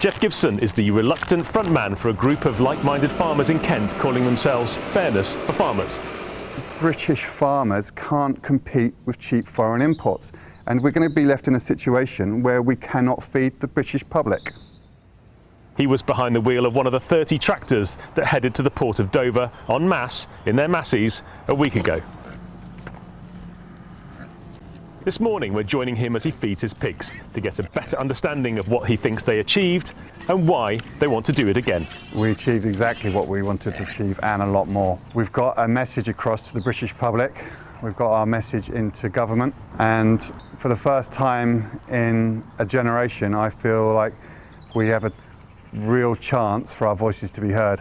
Jeff Gibson is the reluctant frontman for a group of like-minded farmers in Kent calling themselves Fairness for Farmers. British farmers can't compete with cheap foreign imports, and we're going to be left in a situation where we cannot feed the British public. He was behind the wheel of one of the 30 tractors that headed to the port of Dover en masse in their massies a week ago. This morning we're joining him as he feeds his pigs to get a better understanding of what he thinks they achieved and why they want to do it again. We achieved exactly what we wanted to achieve and a lot more. We've got a message across to the British public, we've got our message into government, and for the first time in a generation I feel like we have a real chance for our voices to be heard.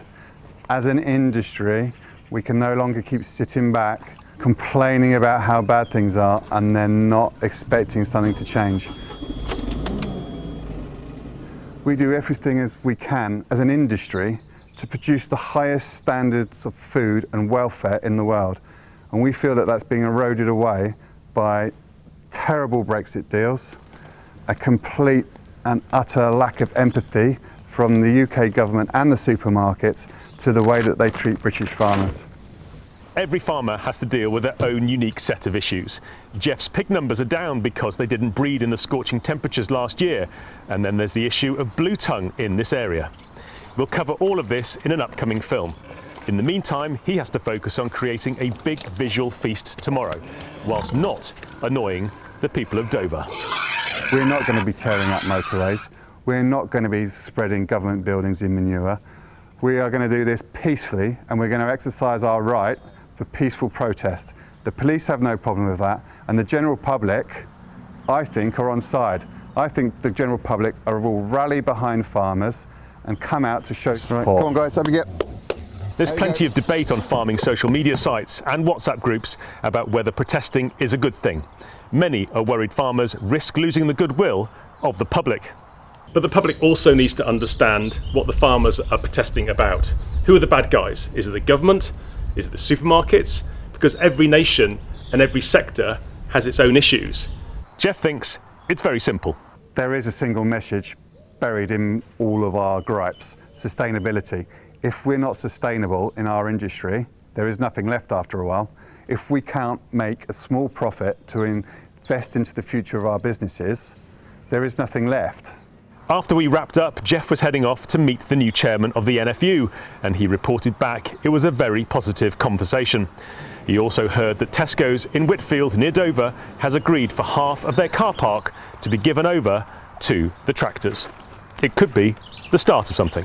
As an industry, we can no longer keep sitting back complaining about how bad things are and then not expecting something to change. We do everything as we can as an industry to produce the highest standards of food and welfare in the world, and we feel that that's being eroded away by terrible Brexit deals, a complete and utter lack of empathy from the UK government and the supermarkets to the way that they treat British farmers. Every farmer has to deal with their own unique set of issues. Jeff's pig numbers are down because they didn't breed in the scorching temperatures last year, and then there's the issue of blue tongue in this area. We'll cover all of this in an upcoming film. In the meantime, he has to focus on creating a big visual feast tomorrow, whilst not annoying the people of Dover. We're not going to be tearing up motorways. We're not going to be spreading government buildings in manure. We are going to do this peacefully, and we're going to exercise our right for peaceful protest. The police have no problem with that, and the general public, I think, are on side. I think the general public will rally behind farmers and come out to show support. Right, come on guys, have a get. There's plenty of debate on farming social media sites and WhatsApp groups about whether protesting is a good thing. Many are worried farmers risk losing the goodwill of the public. But the public also needs to understand what the farmers are protesting about. Who are the bad guys? Is it the government? Is it the supermarkets? Because every nation and every sector has its own issues. Jeff thinks it's very simple. There is a single message buried in all of our gripes: sustainability. If we're not sustainable in our industry, there is nothing left after a while. If we can't make a small profit to invest into the future of our businesses, there is nothing left. After we wrapped up, Jeff was heading off to meet the new chairman of the NFU, and he reported back it was a very positive conversation. He also heard that Tesco's in Whitfield near Dover has agreed for half of their car park to be given over to the tractors. It could be the start of something.